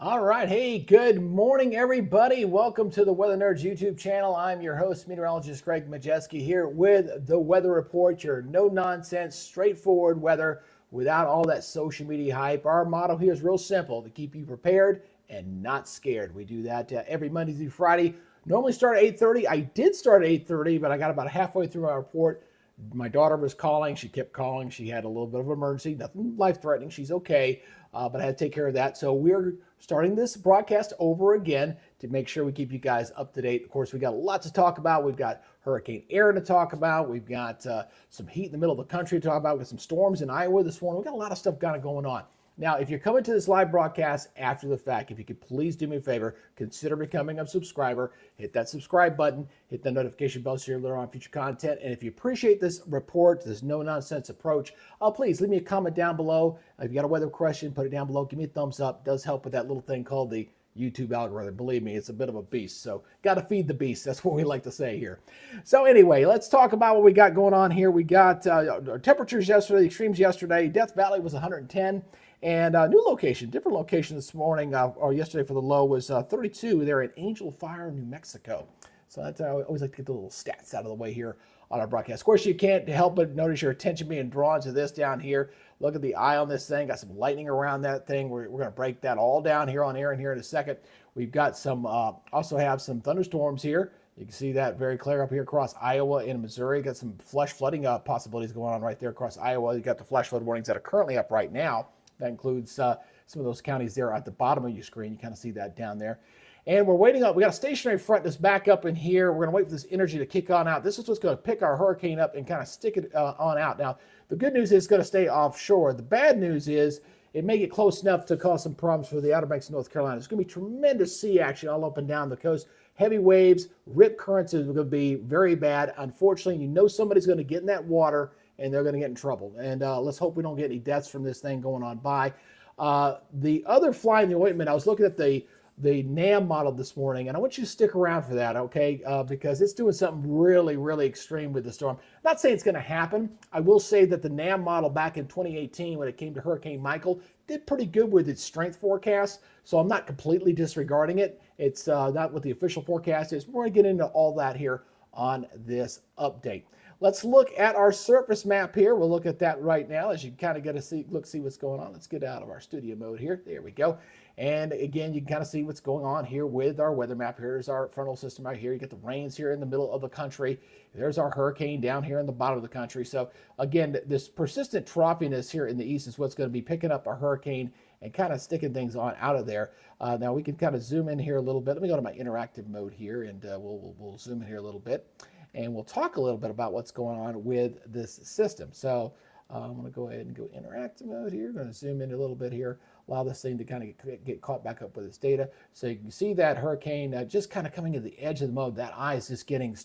All right. Hey, good morning, everybody. Welcome to the Weather Nerds YouTube channel. I'm your host, meteorologist Greg Majeski, here with the Weather Report, your no-nonsense, straightforward weather without all that social media hype. Our motto here is real simple: to keep you prepared and not scared. We do that every Monday through Friday. Normally start at 8:30. I did start at 8:30, but I got about halfway through my report. My daughter was calling. She kept calling. She had a little bit of an emergency, nothing life-threatening. She's okay, but I had to take care of that. So we're starting this broadcast over again to make sure we keep you guys up to date. Of course, we got lots to talk about. We've got Hurricane ERIN to talk about. We've got some heat in the middle of the country to talk about. We've got some storms in Iowa this morning. We've got a lot of stuff kind of going on. Now, if you're coming to this live broadcast after the fact, if you could please do me a favor, consider becoming a subscriber. Hit that subscribe button, hit the notification bell so you're alerted on future content. And if you appreciate this report, this no-nonsense approach, please leave me a comment down below. If you got a weather question, put it down below. Give me a thumbs up. It does help with that little thing called the YouTube algorithm. Believe me, it's a bit of a beast. So got to feed the beast. That's what we like to say here. So anyway, let's talk about what we got going on here. We got our temperatures yesterday, extremes yesterday. Death Valley was 110. And new location, different location this morning, or yesterday for the low was 32 there in Angel Fire, New Mexico. So that's, I always like to get the little stats out of the way here on our broadcast. Of course, you can't help but notice your attention being drawn to this down here. Look at the eye on this thing. Got some lightning around that thing. We're going to break that all down here on ERIN here in a second. We've got some, also have some thunderstorms here. You can see that very clear up here across Iowa and Missouri. Got some flash flooding possibilities going on right there across Iowa. You got the flash flood warnings that are currently up right now. That includes some of those counties there at the bottom of your screen. You kind of see that down there. And we're waiting up. We got a stationary front that's back up in here. We're going to wait for this energy to kick on out. This is what's going to pick our hurricane up and kind of stick it on out. Now, the good news is it's going to stay offshore. The bad news is it may get close enough to cause some problems for the Outer Banks of North Carolina. There's going to be tremendous sea action all up and down the coast. Heavy waves, rip currents are going to be very bad. Unfortunately, you know somebody's going to get in that water and they're going to get in trouble. And let's hope we don't get any deaths from this thing going on by. The other fly in the ointment, I was looking at the NAM model this morning, and I want you to stick around for that, okay? Because it's doing something really, really extreme with the storm. Not saying it's going to happen. I will say that the NAM model back in 2018, when it came to Hurricane Michael, did pretty good with its strength forecast, so I'm not completely disregarding it. It's not what the official forecast is. We're going to get into all that here on this update. Let's look at our surface map here. We'll look at that right now as you kind of get to see what's going on. Let's get out of our studio mode here. There we go. And again, you can kind of see what's going on here with our weather map. Here's our frontal system right here. You get the rains here in the middle of the country. There's our hurricane down here in the bottom of the country. So again, this persistent troughiness here in the east is what's going to be picking up our hurricane and kind of sticking things on out of there. Now we can kind of zoom in here a little bit. Let me go to my interactive mode here, and we'll zoom in here a little bit. And we'll talk a little bit about what's going on with this system. So I'm going to go ahead and go interactive mode here. I'm going to zoom in a little bit here, allow this thing to kind of get caught back up with its data. So you can see that hurricane just kind of coming to the edge of the mode. That eye is just getting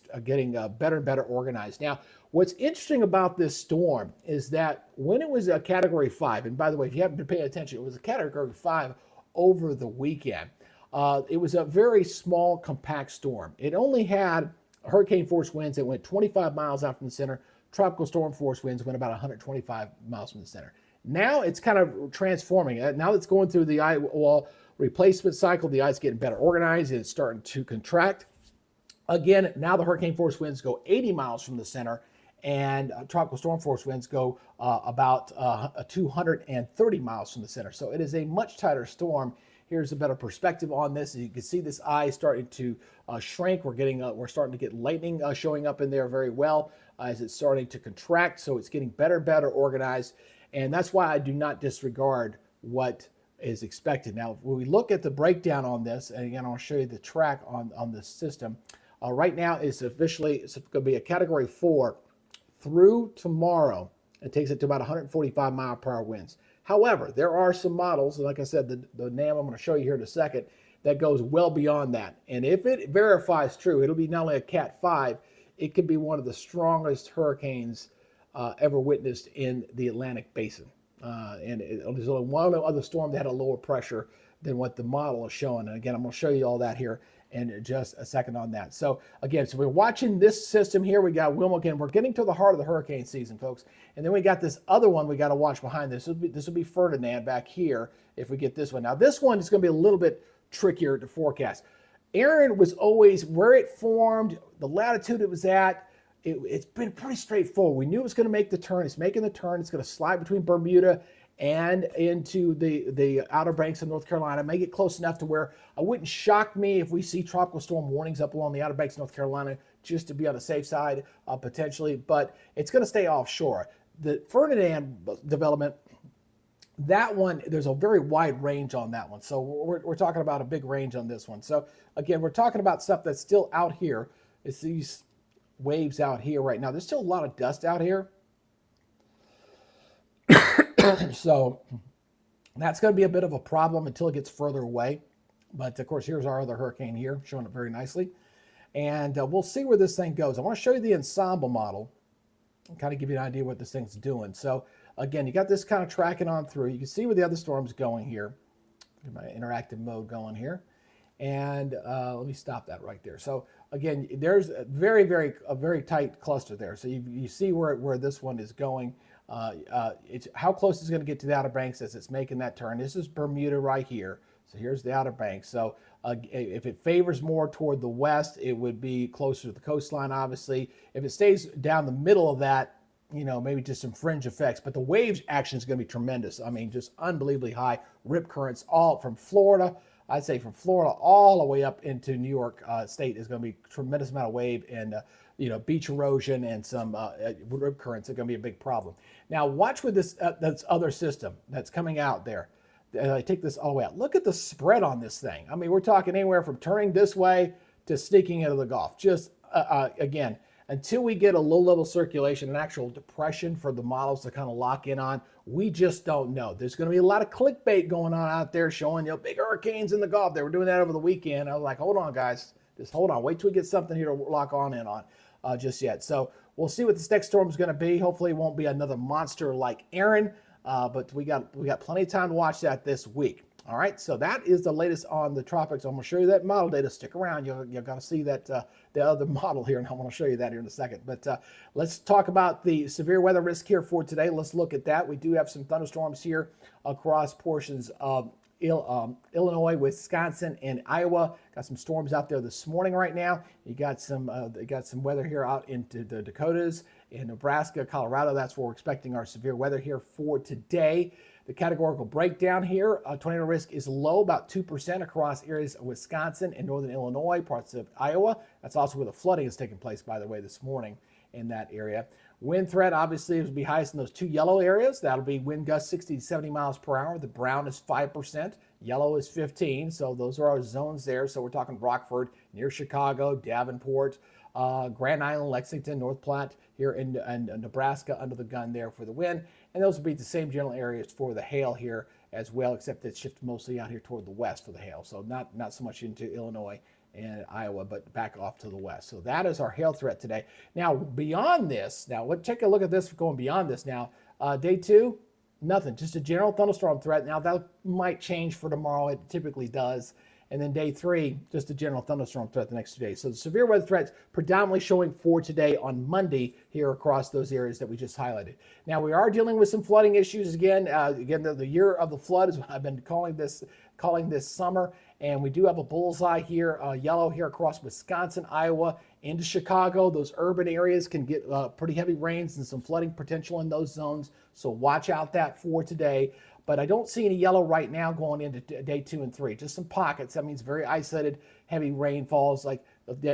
better and better organized. Now, what's interesting about this storm is that when it was a Category 5, and by the way, if you haven't been paying attention, it was a Category 5 over the weekend. It was a very small, compact storm. It only had hurricane force winds that went 25 miles out from the center. Tropical storm force winds went about 125 miles from the center. Now it's kind of transforming. Now it's going through the eye wall replacement cycle. The eye's getting better organized. It's starting to contract. Again, now the hurricane force winds go 80 miles from the center, and tropical storm force winds go about 230 miles from the center. So it is a much tighter storm. Here's a better perspective on this. As you can see, this eye is starting to shrink. We're starting to get lightning showing up in there very well as it's starting to contract. So it's getting better and better organized. And that's why I do not disregard what is expected. Now, when we look at the breakdown on this, and again, I'll show you the track on this system. Right now, it's going to be a Category 4 through tomorrow. It takes it to about 145 mile per hour winds. However, there are some models, like I said, the NAM I'm going to show you here in a second, that goes well beyond that. And if it verifies true, it'll be not only a Cat 5, it could be one of the strongest hurricanes ever witnessed in the Atlantic Basin. There's only one other storm that had a lower pressure than what the model is showing. And again, I'm going to show you all that here in just a second on that. So again, so we're watching this system here. We got Wilma again. We're getting to the heart of the hurricane season, folks. And then we got this other one we got to watch behind this. This will be Ferdinand back here if we get this one. Now this one is going to be a little bit trickier to forecast. ERIN was always where it formed, the latitude it was at. It's been pretty straightforward. We knew it was going to make the turn. It's making the turn. It's going to slide between Bermuda and into the Outer Banks of North Carolina. Make it close enough to where it wouldn't shock me if we see tropical storm warnings up along the Outer Banks of North Carolina, just to be on the safe side potentially. But it's going to stay offshore. The Ferdinand development, that one, there's a very wide range on that one. So we're talking about a big range on this one. So again, we're talking about stuff that's still out here. It's these waves out here right now. There's still a lot of dust out here. So that's going to be a bit of a problem until it gets further away. But of course, here's our other hurricane here, showing it very nicely. And we'll see where this thing goes. I want to show you the ensemble model and kind of give you an idea what this thing's doing. So again, you got this kind of tracking on through. You can see where the other storm's going here. Get my interactive mode going here. And let me stop that right there. So again, there's a very tight cluster there. So you see where this one is going. It's how close it's going to get to the Outer Banks as it's making that turn. This is Bermuda right here. So here's the Outer Banks. So if it favors more toward the west, it would be closer to the coastline, obviously. If it stays down the middle of that, you know, maybe just some fringe effects. But the waves action is going to be tremendous. I mean, just unbelievably high rip currents all from Florida. I'd say from Florida all the way up into New York State is going to be a tremendous amount of wave and you know, beach erosion and some rip currents are going to be a big problem. Now watch with this other system that's coming out there. I take this all the way out. Look at the spread on this thing. I mean, we're talking anywhere from turning this way to sneaking into the Gulf. Just again, until we get a low-level circulation, an actual depression for the models to kind of lock in on, we just don't know. There's going to be a lot of clickbait going on out there showing, you know, big hurricanes in the Gulf. They were doing that over the weekend. I was like, hold on, guys. Just hold on. Wait till we get something here to lock on in on just yet. So we'll see what this next storm is going to be. Hopefully it won't be another monster like ERIN, but we got plenty of time to watch that this week. All right, so that is the latest on the tropics. I'm going to show you that model data. Stick around. You've got to see that the other model here, and I'm going to show you that here in a second. But let's talk about the severe weather risk here for today. Let's look at that. We do have some thunderstorms here across portions of Illinois, Wisconsin, and Iowa. Got some storms out there this morning right now. You got some weather here out into the Dakotas, in Nebraska, Colorado. That's where we're expecting our severe weather here for today. The categorical breakdown here, tornado risk is low, about 2% across areas of Wisconsin and northern Illinois, parts of Iowa. That's also where the flooding is taking place, by the way, this morning in that area. Wind threat, obviously, will be highest in those two yellow areas. That'll be wind gusts 60 to 70 miles per hour. The brown is 5%, yellow is 15%. So those are our zones there. So we're talking Rockford, near Chicago, Davenport, Grand Island, Lexington, North Platte here in Nebraska under the gun there for the wind. And those will be the same general areas for the hail here as well, except it shifts mostly out here toward the west for the hail. So not so much into Illinois and Iowa, but back off to the west. So that is our hail threat today. Now, beyond this, let's take a look at this going beyond this now. Day 2, nothing, just a general thunderstorm threat. Now, that might change for tomorrow. It typically does. And then day 3, just a general thunderstorm threat the next 2 days. So the severe weather threats predominantly showing for today on Monday here across those areas that we just highlighted. Now we are dealing with some flooding issues again. The year of the flood is what I've been calling this summer. And we do have a bullseye here, yellow here across Wisconsin, Iowa, into Chicago. Those urban areas can get pretty heavy rains and some flooding potential in those zones. So watch out that for today. But I don't see any yellow right now going into day 2 and 3. Just some pockets. That means very isolated, heavy rainfalls. Like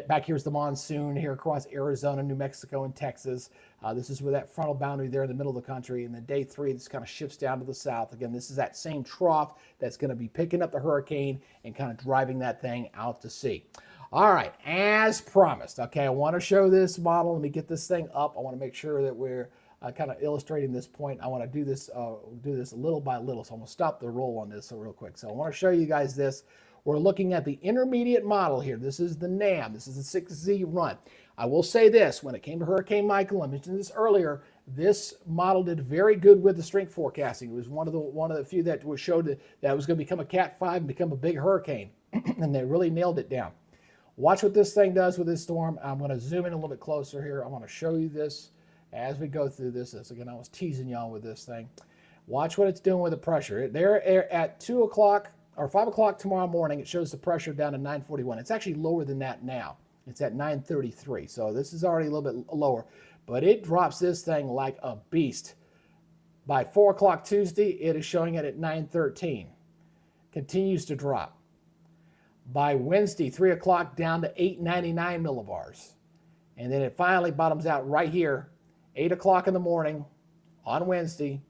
back here's the monsoon here across Arizona, New Mexico, and Texas. This is where that frontal boundary there in the middle of the country. And then day 3, this kind of shifts down to the south. Again, this is that same trough that's going to be picking up the hurricane and kind of driving that thing out to sea. All right, as promised. Okay, I want to show this model. Let me get this thing up. I want to make sure that we're kind of illustrating this point. I want to do this little by little. So I'm going to stop the roll on this real quick. So I want to show you guys this. We're looking at the intermediate model here. This is the NAM. This is the 6Z run. I will say this, when it came to Hurricane Michael, I mentioned this earlier, This model did very good with the strength forecasting. It was one of the few that showed that it was going to become a Cat 5 and become a big hurricane, and they really nailed it down. Watch what this thing does with this storm. I'm going to zoom in a little bit closer here. I want to show you this as we go through this. Again, I was teasing y'all with this thing. Watch what it's doing with the pressure. They're at 2 o'clock or 5 o'clock tomorrow morning. It shows the pressure down to 941. It's actually lower than that now. It's at 933. So this is already a little bit lower. But it drops this thing like a beast. By 4 o'clock Tuesday, it is showing it at 913. Continues to drop. By Wednesday, 3 o'clock, down to 899 millibars. And then it finally bottoms out right here, 8 o'clock in the morning on Wednesday,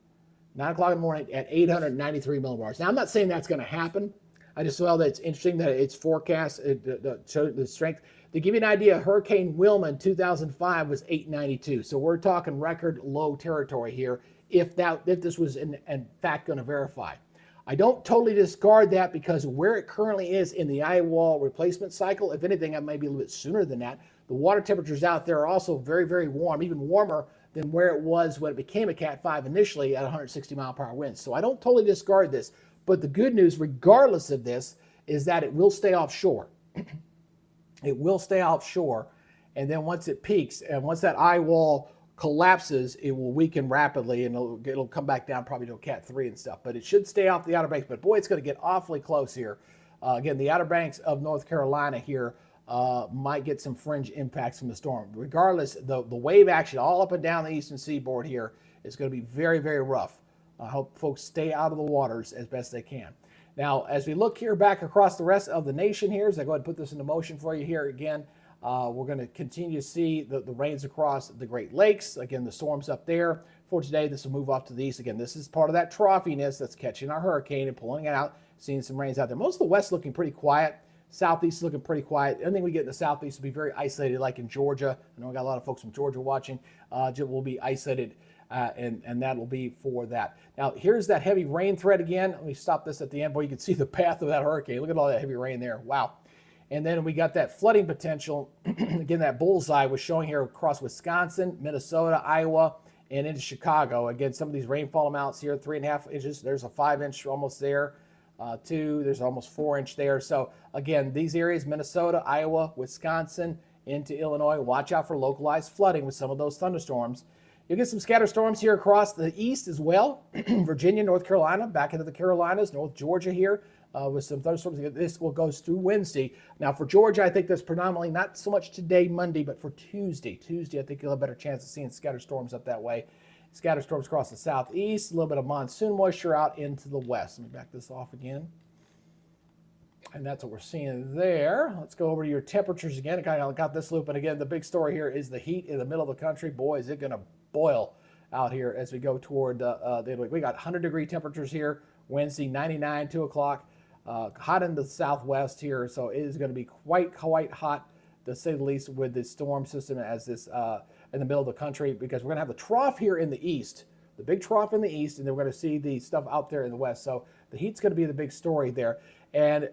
9 o'clock in the morning at 893 millibars. Now, I'm not saying that's going to happen. I just felt that it's interesting that it's forecast, the strength. To give you an idea, Hurricane Wilma in 2005 was 892. So we're talking record low territory here if this was in fact going to verify. I don't totally discard that because where it currently is in the eye wall replacement cycle, if anything, it may be a little bit sooner than that. The water temperatures out there are also very, very warm, even warmer than where it was when it became a Cat 5 initially at 160 mile per hour winds. So I don't totally discard this. But the good news, regardless of this, is that it will stay offshore. It will stay offshore. And then once it peaks and once that eye wall collapses, it will weaken rapidly and it'll come back down probably to a Cat 3 and stuff. But it should stay off the Outer Banks. But boy, it's going to get awfully close here. Again, the Outer Banks of North Carolina here might get some fringe impacts from the storm. Regardless, the wave action all up and down the eastern seaboard here is going to be very, very rough. I hope folks stay out of the waters as best they can. Now, as we look here back across the rest of the nation here, as I go ahead and put this into motion for you here again, we're going to continue to see the rains across the Great Lakes. Again, the storms up there. For today, this will move off to the east. Again, this is part of that troughiness that's catching our hurricane and pulling it out, seeing some rains out there. Most of the west looking pretty quiet. Southeast is looking pretty quiet. Anything we get in the southeast will be very isolated, like in Georgia. I know we got a lot of folks from Georgia watching. Will be isolated. And that will be for that. Now, here's that heavy rain thread again. Let me stop this at the end. Boy, you can see the path of that hurricane. Look at all that heavy rain there. Wow. And then we got that flooding potential. Again, that bullseye was showing here across Wisconsin, Minnesota, Iowa, and into Chicago. Again, some of these rainfall amounts here, 3.5 inches. There's a 5-inch almost there. 2, there's almost 4-inch there. So, again, these areas, Minnesota, Iowa, Wisconsin, into Illinois, watch out for localized flooding with some of those thunderstorms. You'll get some scatter storms here across the east as well. Virginia, North Carolina, back into the Carolinas, North Georgia here with some thunderstorms. This will go through Wednesday. Now for Georgia, I think that's predominantly not so much today, Monday, but for Tuesday. Tuesday, I think you'll have a better chance of seeing scatter storms up that way. Scatter storms across the southeast, a little bit of monsoon moisture out into the west. Let me back this off again. And that's what we're seeing there. Let's go over to your temperatures again. I kind of got this loop. And again, the big story here is the heat in the middle of the country. Boy, is it going to boil out here as we go toward the end of the week. We got 100-degree temperatures here Wednesday, 99, 2 o'clock. Hot in the southwest here, so it is going to be quite hot, to say the least, with this storm system as this in the middle of the country, because we're going to have the trough here in the east, the big trough in the east, and then we're going to see the stuff out there in the west. So the heat's going to be the big story there. And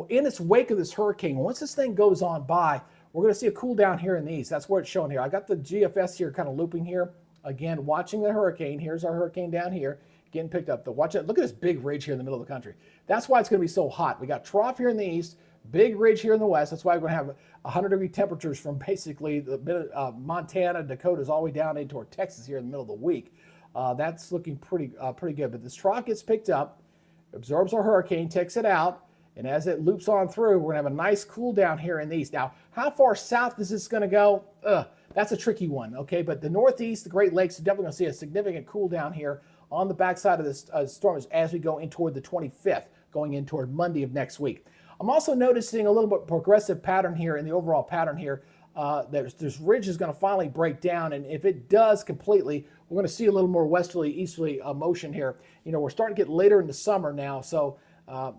in its wake of this hurricane, once this thing goes on by, we're going to see a cool down here in the east. That's where it's shown here. I got the GFS here kind of looping here. Again, watching the hurricane. Here's our hurricane down here getting picked up. Watch it. Look at this big ridge here in the middle of the country. That's why it's going to be so hot. We got trough here in the east, big ridge here in the west. That's why we're going to have 100-degree temperatures from basically the Montana, Dakotas, all the way down into our Texas here in the middle of the week. That's looking pretty good. But this trough gets picked up, absorbs our hurricane, takes it out, and as it loops on through, we're going to have a nice cool down here in the east. Now, how far south is this going to go? That's a tricky one, okay? But the northeast, the Great Lakes, are definitely going to see a significant cool down here on the backside of this storm as we go in toward the 25th, going in toward Monday of next week. I'm also noticing a little bit progressive pattern here in the overall pattern here. This ridge is going to finally break down, and if it does completely, we're going to see a little more westerly, easterly motion here. You know, we're starting to get later into summer now, so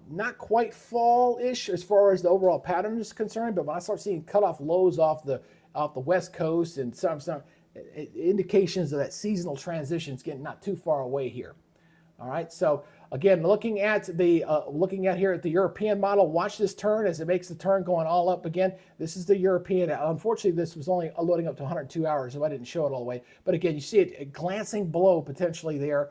not quite fall-ish as far as the overall pattern is concerned, but when I start seeing cutoff lows off the west coast and some indications of that seasonal transition is getting not too far away here. All right, so Again, looking at here at the European model, watch this turn as it makes the turn going all up again. This is the European. Unfortunately, this was only loading up to 102 hours, so I didn't show it all the way. But again, you see it glancing below potentially there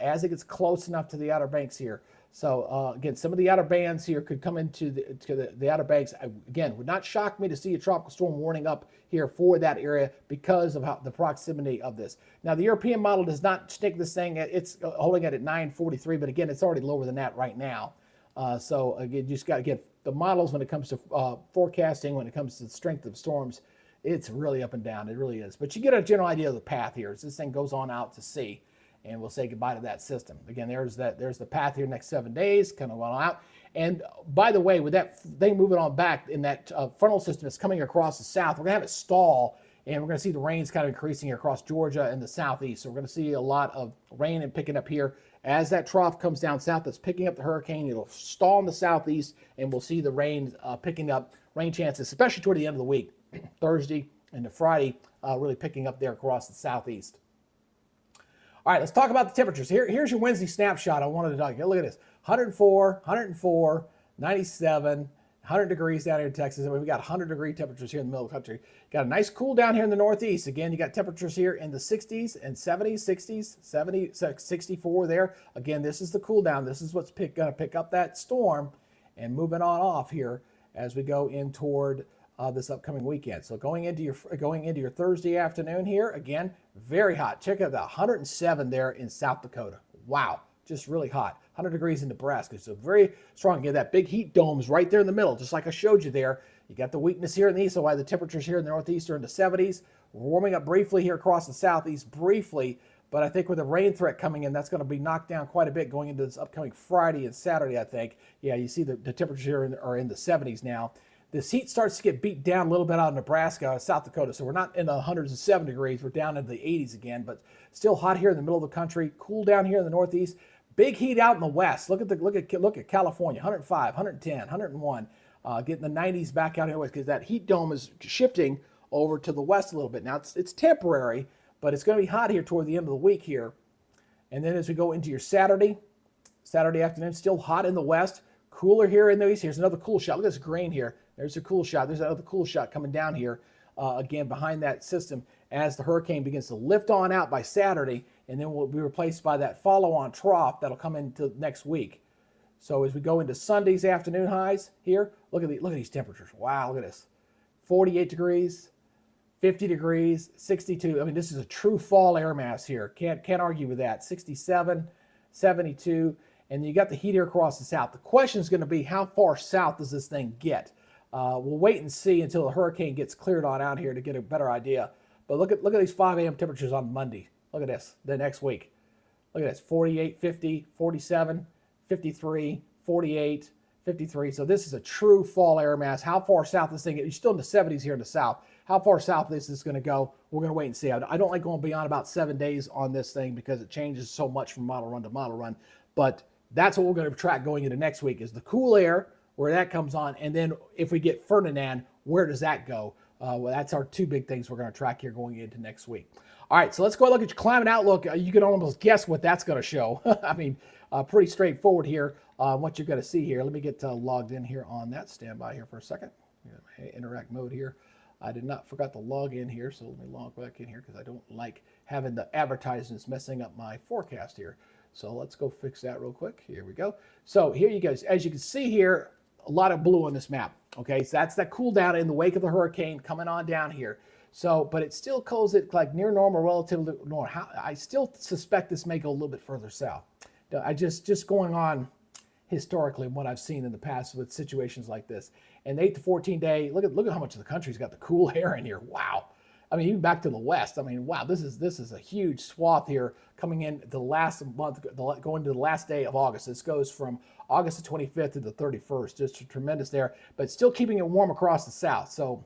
as it gets close enough to the Outer Banks here. So again, some of the outer bands here could come into the Outer Banks. Again, would not shock me to see a tropical storm warning up here for that area because of the proximity of this. Now, the European model does not stick this thing. It's holding it at 943, but again, it's already lower than that right now. So again, you just got to get the models when it comes to forecasting, when it comes to the strength of storms. It's really up and down. It really is. But you get a general idea of the path here as this thing goes on out to sea. And we'll say goodbye to that system. Again, there's the path here next 7 days, kind of well out. And by the way, with that thing moving on back in that frontal system that's coming across the south, we're going to have it stall, and we're going to see the rains kind of increasing across Georgia and the southeast. So we're going to see a lot of rain and picking up here. As that trough comes down south, that's picking up the hurricane. It'll stall in the southeast, and we'll see the rain picking up, rain chances, especially toward the end of the week, Thursday into Friday, really picking up there across the southeast. All right, let's talk about the temperatures. Here's your Wednesday snapshot I wanted to talk about. Look at this, 104, 97, 100 degrees down here in Texas. I mean, we got 100-degree temperatures here in the middle of the country. Got a nice cool down here in the northeast. Again, you got temperatures here in the 60s and 70s, 60s, 70, 64 there. Again, this is the cool down. This is what's going to pick up that storm and moving on off here as we go in toward this upcoming weekend. So going into your Thursday afternoon here, again, very hot. Check out that 107 there in South Dakota. Wow, just really hot. 100 degrees in Nebraska. So very strong. Again, that big heat dome's right there in the middle, just like I showed you there. You got the weakness here in the east, so why the temperatures here in the northeast are in the 70s. We're warming up briefly here across the southeast, briefly, but I think with the rain threat coming in, that's going to be knocked down quite a bit going into this upcoming Friday and Saturday, I think. Yeah, you see the temperatures here are in the 70s now. This heat starts to get beat down a little bit out of Nebraska, South Dakota. So we're not in the 107 degrees. We're down into the 80s again, but still hot here in the middle of the country. Cool down here in the northeast. Big heat out in the west. Look at California, 105, 110, 101. Getting the 90s back out here because that heat dome is shifting over to the west a little bit. Now it's temporary, but it's going to be hot here toward the end of the week here. And then as we go into your Saturday afternoon, still hot in the west. Cooler here in the east. Here's another cool shot. Look at this grain here. There's a cool shot. There's another cool shot coming down here, again, behind that system as the hurricane begins to lift on out by Saturday, and then will be replaced by that follow-on trough that'll come into next week. So as we go into Sunday's afternoon highs here, look at these temperatures. Wow, look at this. 48 degrees, 50 degrees, 62. I mean, this is a true fall air mass here. Can't argue with that. 67, 72, and you got the heat here across the south. The question is going to be, how far south does this thing get? We'll wait and see until the hurricane gets cleared on out here to get a better idea. But look at these 5 a.m. temperatures on Monday. Look at this, the next week. Look at this, 48, 50, 47, 53, 48, 53. So this is a true fall air mass. How far south this thing is? You're still in the 70s here in the south. How far south this is going to go, we're going to wait and see. I don't like going beyond about 7 days on this thing because it changes so much from model run to model run. But that's what we're going to track going into next week is the cool air, where that comes on, and then if we get Fernand, where does that go? Well, that's our two big things we're going to track here going into next week. All right, so let's go look at your climate outlook. You can almost guess what that's going to show. I mean, pretty straightforward here, what you're going to see here. Let me get logged in here on that. Stand by here for a second. Interact mode here. I did not forgot to log in here, so let me log back in here because I don't like having the advertisements messing up my forecast here. So let's go fix that real quick. Here we go. So here you go. As you can see here, a lot of blue on this map. Okay, so that's that cool down in the wake of the hurricane coming on down here. So, but it still calls it like near normal, relatively normal. I still suspect this may go a little bit further south. I just going on historically what I've seen in the past with situations like this. And 8 to 14 day, look at how much of the country's got the cool air in here. Wow. I mean, even back to the west. I mean, wow, this is a huge swath here coming in the last month, going to the last day of August. This goes from August the 25th to the 31st. Just tremendous there, but still keeping it warm across the south. So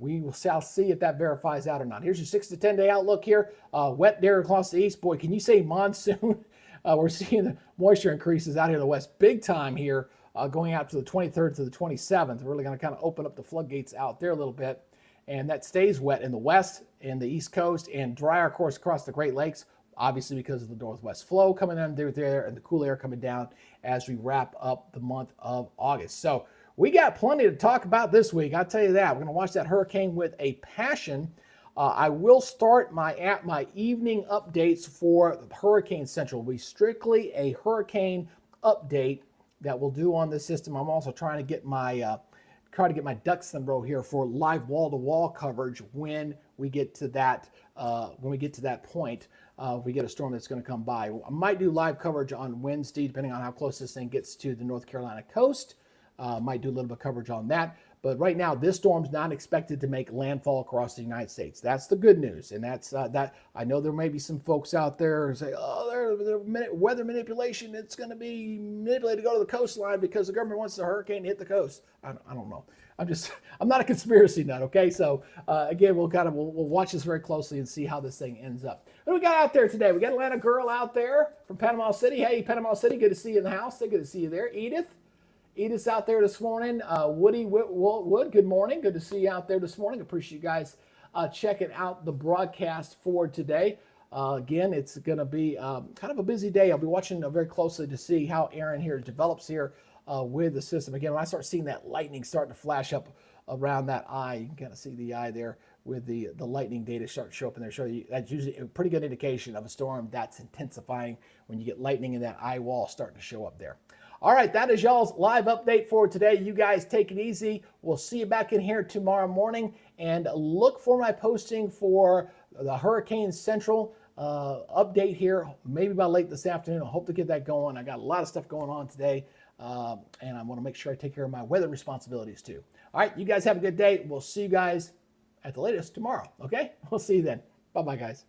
we will see if that verifies out or not. Here's your 6 to 10 day outlook here. Wet there across the east. Boy, can you say monsoon? We're seeing the moisture increases out here in the west big time here, going out to the 23rd to the 27th. We're really going to kind of open up the floodgates out there a little bit. And that stays wet in the west and the east coast and drier, of course, across the Great Lakes. obviously because of the northwest flow coming under there and the cool air coming down as we wrap up the month of August. So we got plenty to talk about this week. I'll tell you that. We're going to watch that hurricane with a passion. I will start my evening updates for Hurricane Central. It'll be strictly a hurricane update that we'll do on this system. I'm also trying to get my ducks in a row here for live wall-to-wall coverage when we get to that point. If we get a storm that's going to come by, I might do live coverage on Wednesday, depending on how close this thing gets to the North Carolina coast. Might do a little bit of coverage on that. But right now, this storm's not expected to make landfall across the United States. That's the good news. And that's that. I know there may be some folks out there who say, oh, they're weather manipulation. It's going to be manipulated to go to the coastline because the government wants the hurricane to hit the coast. I don't know. I'm not a conspiracy nut, okay? So again, we'll watch this very closely and see how this thing ends up. What do we got out there today? We got Atlanta girl out there from Panama City. Hey, Panama City, good to see you in the house. Good to see you there. Edith's out there this morning. Woody Wood, good morning. Good to see you out there this morning. Appreciate you guys checking out the broadcast for today. Again, it's going to be kind of a busy day. I'll be watching very closely to see how ERIN here develops here with the system. Again, when I start seeing that lightning starting to flash up around that eye, you can kind of see the eye there with the lightning data start to show up in there. Show you that's usually a pretty good indication of a storm that's intensifying when you get lightning in that eye wall starting to show up there. All right, that is y'all's live update for today. You guys take it easy. We'll see you back in here tomorrow morning, and look for my posting for the Hurricane Central update here, maybe by late this afternoon. I hope to get that going. I got a lot of stuff going on today, and I want to make sure I take care of my weather responsibilities too. All right, you guys have a good day. We'll see you guys at the latest tomorrow, okay? We'll see you then. Bye-bye, guys.